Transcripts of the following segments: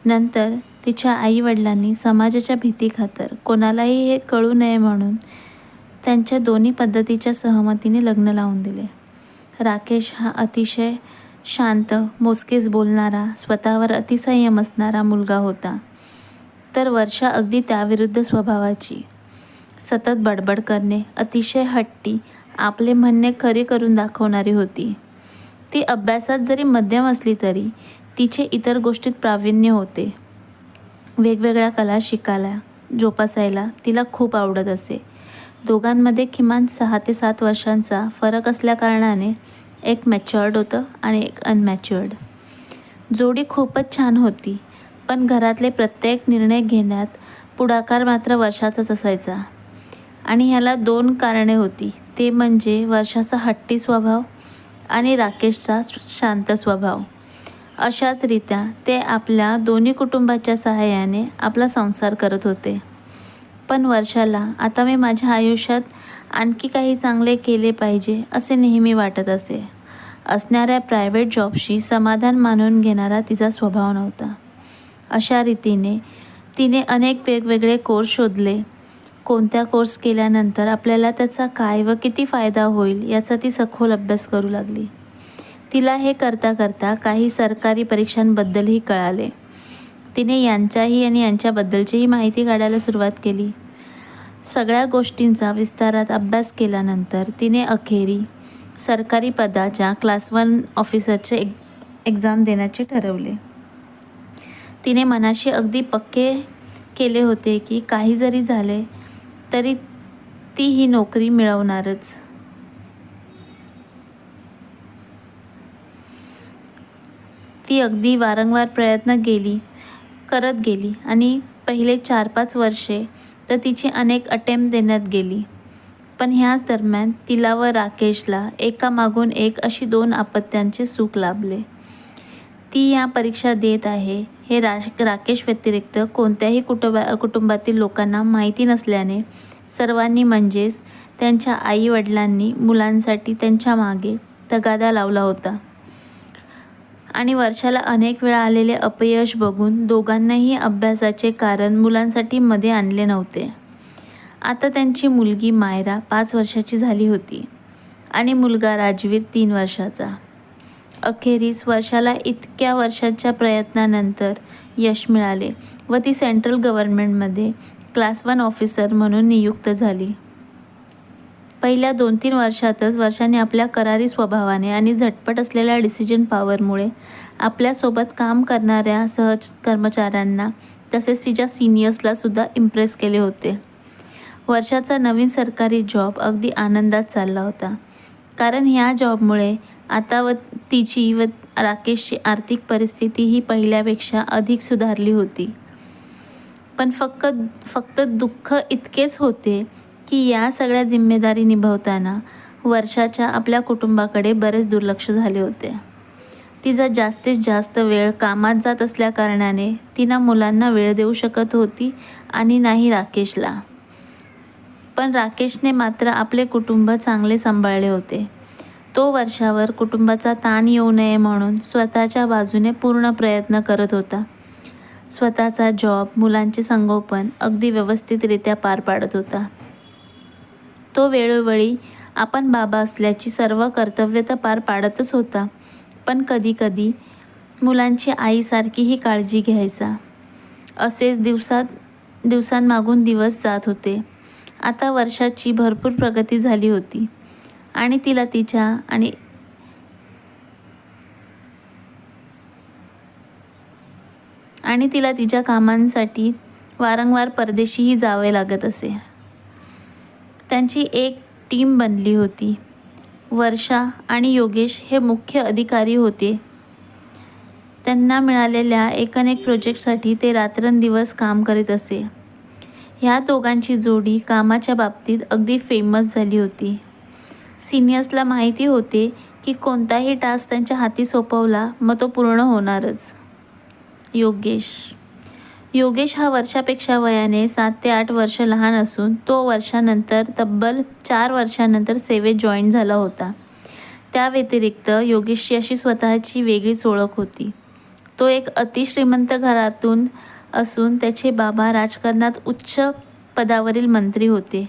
नंतर तिच्या आईवडिलांनी समाजाच्या भीतीखातर कोणालाही हे कळू नये म्हणून त्यांच्या दोन्ही पद्धतीच्या सहमतीने लग्न लावून दिले. राकेश हा अतिशय शांत, मोजकेच बोलणारा, स्वतःवर अतिसंयम असणारा मुलगा होता. तर वर्षा अगदी त्याविरुद्ध स्वभावाची. सतत बडबड करणे, अतिशय हट्टी, आपले म्हणणे खरे करून दाखवणारी होती. ती अभ्यासात जरी मध्यम असली तरी तिचे इतर गोष्टीत प्रावीण्य होते. वेगवेगळ्या कला शिकायला, जोपासायला तिला खूप आवडत असे. दोघांमध्ये किमान 6 ते 7 वर्षांचा फरक असल्याकारणाने एक मॅच्युअर्ड होतं आणि एक अनमॅच्युअर्ड. जोडी खूपच छान होती, पण घरातले प्रत्येक निर्णय घेण्यात पुढाकार मात्र वर्षाचाच असायचा. आणि ह्याला 2 कारणे होती, ते म्हणजे वर्षाचा हट्टी स्वभाव आणि राकेशचा शांत स्वभाव. अशाच रीत्या ते आपल्या दोन्ही कुटुंबाच्या सहाय्याने आपला संसार करत होते. पण वर्षाला आता मी माझ्या आयुष्यात आणखी काही चांगले केले पाहिजे असे नेहमी वाटत असे. असणाऱ्या प्रायव्हेट जॉबशी समाधान मानून घेणारा तिचा स्वभाव नव्हता. अशा रीतीने तिने अनेक वेगवेगळे कोर्स शोधले. कोणत्या कोर्स केल्यानंतर आपल्याला त्याचा काय व किती फायदा होईल याचा ती सखोल अभ्यास करू लागली. तिला हे करता करता काही सरकारी परीक्षांबद्दलही कळाले. तिने यांच्याही आणि यांच्याबद्दलचीही माहिती काढायला सुरुवात केली. सगळ्या गोष्टींचा विस्तारात अभ्यास केल्यानंतर तिने अखेरी सरकारी पदाच्या क्लास 1 ऑफिसरचे एक्झाम देण्याचे ठरवले. तिने मनाशी अगदी पक्के केले होते की काही जरी झाले तरी ती ही नोकरी मिळवणारच. ती अगदी वारंवार प्रयत्न करत गेली आणि पहिले 4-5 वर्षे तर तिची अनेक अटेम्प्ट देण्यात गेली. पण ह्याच दरम्यान तिला व राकेशला एकामागून एक अशी 2 अपत्यांचे सुख लाभले. ती या परीक्षा देत आहे हे राकेश व्यतिरिक्त कोणत्याही कुटुंबातील लोकांना माहिती नसल्याने सर्वांनी म्हणजेच त्यांच्या आईवडिलांनी मुलांसाठी त्यांच्या मागे तगादा लावला होता. आणि वर्षाला अनेक वेळा आलेले अपयश बघून दोघांनाही अभ्यासाचे कारण मुलांसाठी मध्ये आणले नव्हते. आता त्यांची मुलगी मायरा 5 वर्षाची झाली होती आणि मुलगा राजवीर 3 वर्षाचा. अखेरीस वर्षाला इतक्या वर्षांच्या प्रयत्नानंतर यश मिळाले व ती सेंट्रल गव्हर्नमेंटमध्ये क्लास 1 ऑफिसर म्हणून नियुक्त झाली. पहिल्या 2-3 वर्षातच वर्षाने आपल्या करारी स्वभावाने आणि झटपट असलेल्या डिसिजन पॉवरमुळे आपल्यासोबत काम करणाऱ्या कर्मचाऱ्यांना तसेच तिच्या सिनियर्सला सुद्धा इम्प्रेस केले होते. वर्षाचा नवीन सरकारी जॉब अगदी आनंदात चालला होता, कारण ह्या जॉबमुळे आता तिची व राकेशची आर्थिक परिस्थिती ही पहिल्यापेक्षा अधिक सुधारली होती. पण फक्त दुःख इतकेच होते की या सगळ्या जिम्मेदारी निभावताना वर्षाच्या आपल्या कुटुंबाकडे बरेच दुर्लक्ष झाले होते. तिचा जास्तीत जास्त वेळ कामात जात असल्याकारणाने ती ना मुलांना वेळ देऊ शकत होती आणि नाही राकेशला. पण राकेशने मात्र आपले कुटुंब चांगले सांभाळले होते. तो वर्षावर कुटुंबाचा ताण येऊ नये म्हणून स्वतःच्या बाजूने पूर्ण प्रयत्न करत होता. स्वतःचा जॉब, मुलांचे संगोपन अगदी व्यवस्थितरित्या पार पाडत होता. तो वेळोवेळी आपण बाबा असल्याची सर्व कर्तव्य तर पार पाडतच होता, पण कधीकधी मुलांची आईसारखीही काळजी घ्यायचा. असेच दिवसांमागून दिवस जात होते. आता वर्षाची भरपूर प्रगती झाली होती आणि तिला तिच्या कामांसाठी वारंवार परदेशीही जावे लागत असे. त्यांची एक टीम बनली होती. वर्षा आणि योगेश हे मुख्य अधिकारी होते. त्यांना मिळालेल्या अनेक प्रोजेक्टसाठी ते रात्रंदिवस काम करीत असे. ह्या दोघांची जोडी कामाच्या बाबतीत अगदी फेमस झाली होती. सिनियर्सला माहिती होते की कोणताही टास्क त्यांच्या हाती सोपवला मग तो पूर्ण होणारच. योगेश हा वर्षापेक्षा वयाने 7 ते 8 वर्ष लहान असून तो वर्षानंतर तब्बल 4 वर्षानंतर सेवेत जॉईन झाला होता. त्या व्यतिरिक्त योगेशची अशी स्वतःची वेगळीच ओळख होती. तो एक अतिश्रीमंत घरातून असून त्याचे बाबा राजकारणात उच्च पदावरील मंत्री होते.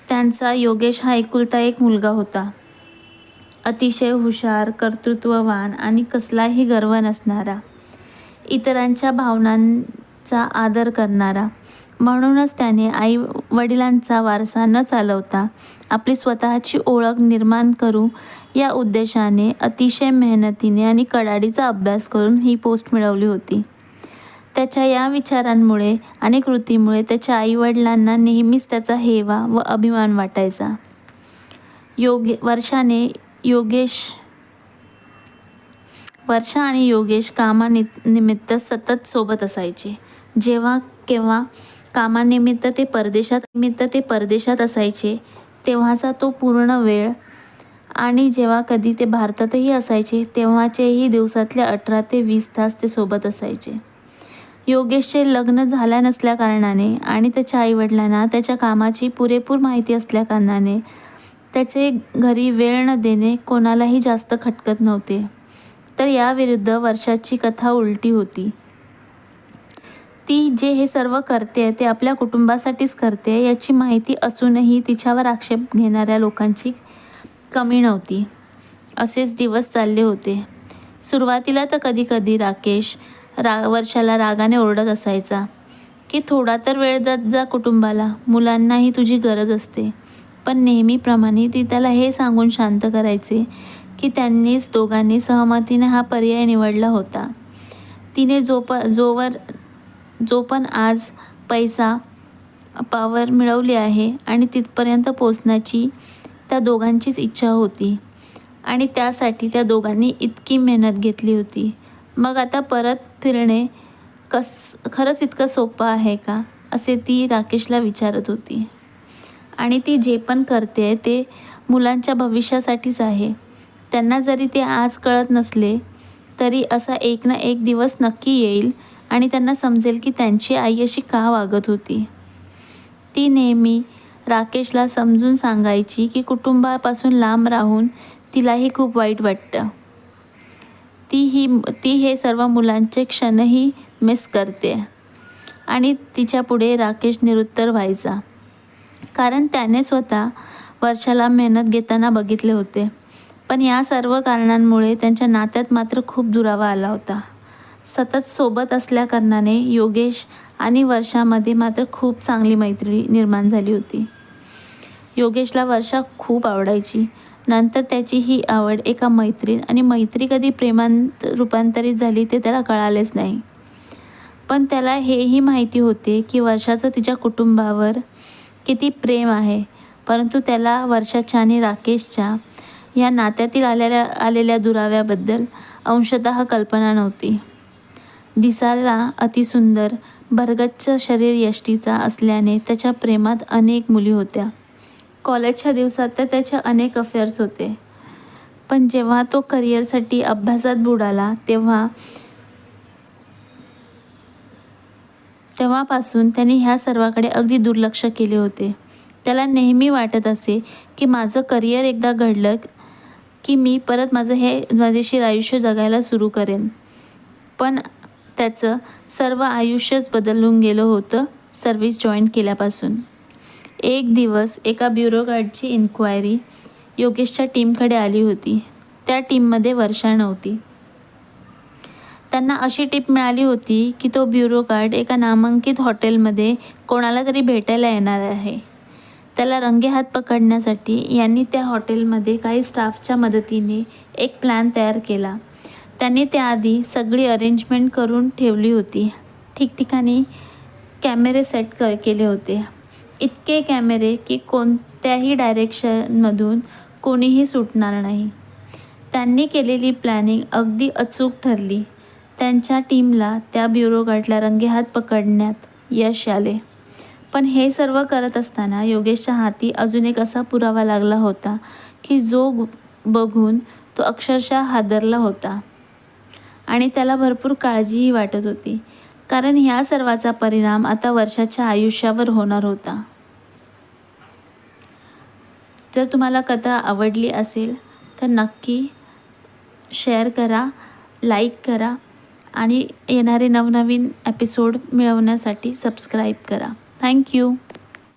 त्यांचा योगेश हा एकुलता एक मुलगा होता. अतिशय हुशार, कर्तृत्ववान आणि कसलाही गर्व नसणारा, इतरांच्या भावनांचा आदर करणारा. म्हणूनच त्याने आई वडिलांचा वारसा न चालवता आपली स्वतःची ओळख निर्माण करू या उद्देशाने अतिशय मेहनतीने आणि कडाडीचा अभ्यास करून ही पोस्ट मिळवली होती. त्याच्या या विचारांमुळे आणि कृतीमुळे त्याच्या आईवडिलांना नेहमीच त्याचा हेवा व अभिमान वाटायचा. वर्षा आणि योगेश कामानिमित्त सतत सोबत असायचे. जेव्हा केव्हा कामानिमित्त ते परदेशात असायचे तेव्हाचा तो पूर्ण वेळ, आणि जेव्हा कधी ते भारतातही असायचे तेव्हाचेही दिवसातले 18 ते 20 तास ते सोबत असायचे. योगेशचे लग्न झाल्या नसल्याकारणाने आणि त्याच्या आईवडिलांना त्याच्या कामाची पुरेपूर माहिती असल्याकारणाने त्याचे घरी वेळ न देणे कोणालाही जास्त खटकत नव्हते. तर याविरुद्ध वर्षाची कथा उलटी होती. ती जे हे सर्व करते ते आपल्या कुटुंबासाठीच करते याची माहिती असूनही तिच्यावर आक्षेप घेणाऱ्या लोकांची कमी नव्हती. असेच दिवस चालले होते. सुरुवातीला तर कधीकधी राकेश वर्षाला रागाने ओरडत असायचा की थोडा तर वेळ देत जा कुटुंबाला, मुलांनाही तुझी गरज असते. पण नेहमीप्रमाणे ती त्याला हे सांगून शांत करायचे की त्यांनीच दोघांनी सहमतीने हा पर्याय निवडला होता. तिने जो पण आज पैसा पावर मिळवली आहे आणि तिथपर्यंत पोचण्याची त्या दोघांचीच इच्छा होती आणि त्यासाठी त्या दोघांनी इतकी मेहनत घेतली होती. मग आता परत फिरणे खरंच इतकं सोपं आहे का, असे ती राकेशला विचारत होती. आणि ती जे पण करते ते मुलांच्या भविष्यासाठीच आहे. त्यांना जरी ते आज कळत नसले तरी असा एक ना एक दिवस नक्की येईल आणि त्यांना समजेल की त्यांची आई अशी का वागत होती. ती नेहमी राकेशला समजून सांगायची की कुटुंबापासून लांब राहून तिलाही खूप वाईट वाटतं. ती हे सर्व मुलांचे क्षणही मिस करते. आणि तिच्यापुढे राकेश निरुत्तर व्हायचा, कारण त्याने स्वतः वर्षाला मेहनत घेताना बघितले होते. पण या सर्व कारणांमुळे त्यांच्या नात्यात मात्र खूप दुरावा आला होता. सतत सोबत असल्याकारणाने योगेश आणि वर्षामध्ये मात्र खूप चांगली मैत्री निर्माण झाली होती. योगेशला वर्षा खूप आवडायची. नंतर त्याची ही आवड एका मैत्रीत आणि मैत्री कधी प्रेमात रूपांतरित झाली ते त्याला कळालेच नाही. पण त्याला हेही माहिती होते की वर्षाचं तिच्या कुटुंबावर किती प्रेम आहे, परंतु त्याला वर्षाच्या आणि राकेशच्या या नात्यातील आलेल्या दुराव्याबद्दल अंशतः कल्पना नव्हती. दिसायला अतिसुंदर भरगच्च शरीर यष्टीचा असल्याने त्याच्या प्रेमात अनेक मुली होत्या. कॉलेजच्या दिवसात तर त्याचे अनेक अफेअर्स होते. पण जेव्हा तो करिअरसाठी अभ्यासात बुडाला तेव्हापासून त्याने ह्या सर्वाकडे अगदी दुर्लक्ष केले होते. त्याला नेहमी वाटत असे की माझं करिअर एकदा घडलं की मी परत मजेशीर आयुष्य जगायला सुरू करेन. पण त्याचं सर्व आयुष्यच बदलून गेलं होतं सर्व्हिस जॉईन केल्यापासून. एक दिवस एका ब्युरोक्रॅटची इन्क्वायरी योगेशच्या टीमकडे आली होती. त्या टीममध्ये वर्षा नव्हती. त्यांना अशी टिप मिळाली होती की तो ब्युरोक्रॅट एका नामांकित हॉटेलमध्ये कोणाला तरी भेटायला येणार आहे. त्याला रंगेहात पकडण्यासाठी यांनी त्या हॉटेलमध्ये काही स्टाफच्या मदतीने एक प्लॅन तयार केला. त्यांनी त्याआधी सगळी अरेंजमेंट करून ठेवली होती. ठिकठिकाणी कॅमेरे सेट केले होते. इतके कॅमेरे की कोणत्याही डायरेक्शनमधून कोणीही सुटणार नाही. त्यांनी केलेली प्लॅनिंग अगदी अचूक ठरली. त्यांच्या टीमला त्या ब्युरोक्रॅटला रंगेहात पकडण्यात यश आले. पण हे सर्व करत असताना योगेशच्या हाती अजून एक असा पुरावा लागला होता की जो बघून तो अक्षरशः हादरला होता आणि त्याला भरपूर काळजीही वाटत होती, कारण ह्या सर्वाचा परिणाम आता वर्षाच्या आयुष्यावर होणार होता. जर तुम्हाला कथा आवडली असेल तर नक्की शेअर करा, लाईक करा आणि येणारे नवनवीन एपिसोड मिळवण्यासाठी सबस्क्राईब करा. थँक्यू.